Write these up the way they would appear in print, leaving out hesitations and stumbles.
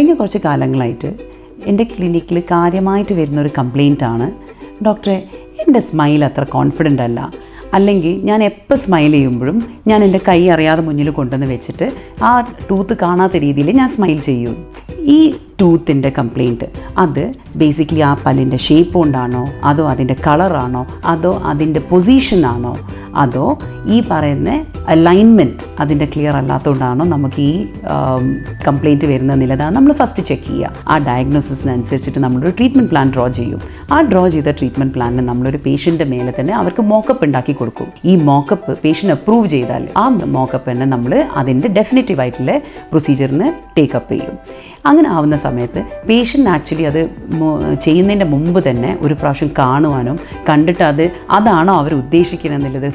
കഴിഞ്ഞ കുറച്ച് കാലങ്ങളായിട്ട് എൻ്റെ ക്ലിനിക്കിൽ കാര്യമായിട്ട് വരുന്നൊരു കംപ്ലയിൻ്റാണ്, ഡോക്ടറെ എൻ്റെ സ്മൈൽ അത്ര കോൺഫിഡൻ്റ് അല്ല, അല്ലെങ്കിൽ ഞാൻ എപ്പോൾ സ്മൈൽ ചെയ്യുമ്പോഴും ഞാൻ എൻ്റെ കൈ അറിയാതെ മുന്നിൽ കൊണ്ടുവന്ന് വെച്ചിട്ട് ആ ടൂത്ത് കാണാത്ത രീതിയിൽ ഞാൻ സ്മൈൽ ചെയ്യും. ഈ ടൂത്തിൻ്റെ കംപ്ലയിൻറ്റ് അത് ബേസിക്കലി ആ പല്ലിൻ്റെ ഷേപ്പ് കൊണ്ടാണോ, അതോ അതിൻ്റെ കളറാണോ, അതോ അതിൻ്റെ പൊസിഷനാണോ, അതോ ഈ പറയുന്ന അലൈൻമെൻറ്റ് അതിൻ്റെ ക്ലിയർ അല്ലാത്തതുകൊണ്ടാണോ നമുക്ക് ഈ കംപ്ലയിൻറ്റ് വരുന്ന നിലതാണ് നമ്മൾ ഫസ്റ്റ് ചെക്ക് ചെയ്യുക. ആ ഡയഗ്നോസിസിനനുസരിച്ചിട്ട് നമ്മളൊരു ട്രീറ്റ്മെൻറ്റ് പ്ലാൻ ഡ്രോ ചെയ്യും. ആ ഡ്രോ ചെയ്ത ട്രീറ്റ്മെൻറ്റ് പ്ലാനിന് നമ്മളൊരു പേഷ്യൻ്റെ മേലെ തന്നെ അവർക്ക് മോക്കപ്പ് ഉണ്ടാക്കി കൊടുക്കും. ഈ മോക്കപ്പ് പേഷ്യൻ്റ് അപ്രൂവ് ചെയ്താൽ ആ മോക്കപ്പ് തന്നെ നമ്മൾ അതിൻ്റെ ഡെഫിനറ്റീവായിട്ടുള്ള പ്രൊസീജിയറിന് ടേക്കപ്പ് ചെയ്യും. അങ്ങനെ ആവുന്ന സമയത്ത് പേഷ്യൻ്റ് ആക്ച്വലി അത് ചെയ്യുന്നതിൻ്റെ മുമ്പ് തന്നെ ഒരു പ്രാവശ്യം കാണുവാനും കണ്ടിട്ട് അതാണോ അവർ ഉദ്ദേശിക്കുന്നത് എന്നുള്ളത്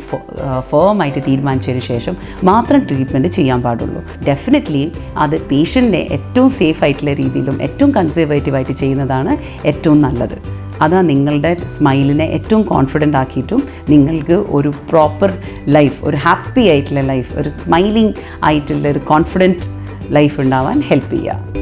ഫേമായിട്ട് തീരുമാനിച്ചതിന് ശേഷം മാത്രം ട്രീറ്റ്മെൻറ്റ് ചെയ്യാൻ പാടുള്ളൂ. ഡെഫിനറ്റ്ലി അത് പേഷ്യൻറ്റിനെ ഏറ്റവും സേഫ് ആയിട്ടുള്ള രീതിയിലും ഏറ്റവും കൺസർവേറ്റീവായിട്ട് ചെയ്യുന്നതാണ് ഏറ്റവും നല്ലത്. അതാ നിങ്ങളുടെ സ്മൈലിനെ ഏറ്റവും കോൺഫിഡൻ്റ് ആക്കിയിട്ടും നിങ്ങൾക്ക് ഒരു പ്രോപ്പർ ലൈഫ്, ഒരു ഹാപ്പി ആയിട്ടുള്ള ലൈഫ്, ഒരു സ്മൈലിംഗ് ആയിട്ടുള്ള ഒരു കോൺഫിഡൻറ്റ് ലൈഫ് ഉണ്ടാവാൻ ഹെൽപ്പ് ചെയ്യുക.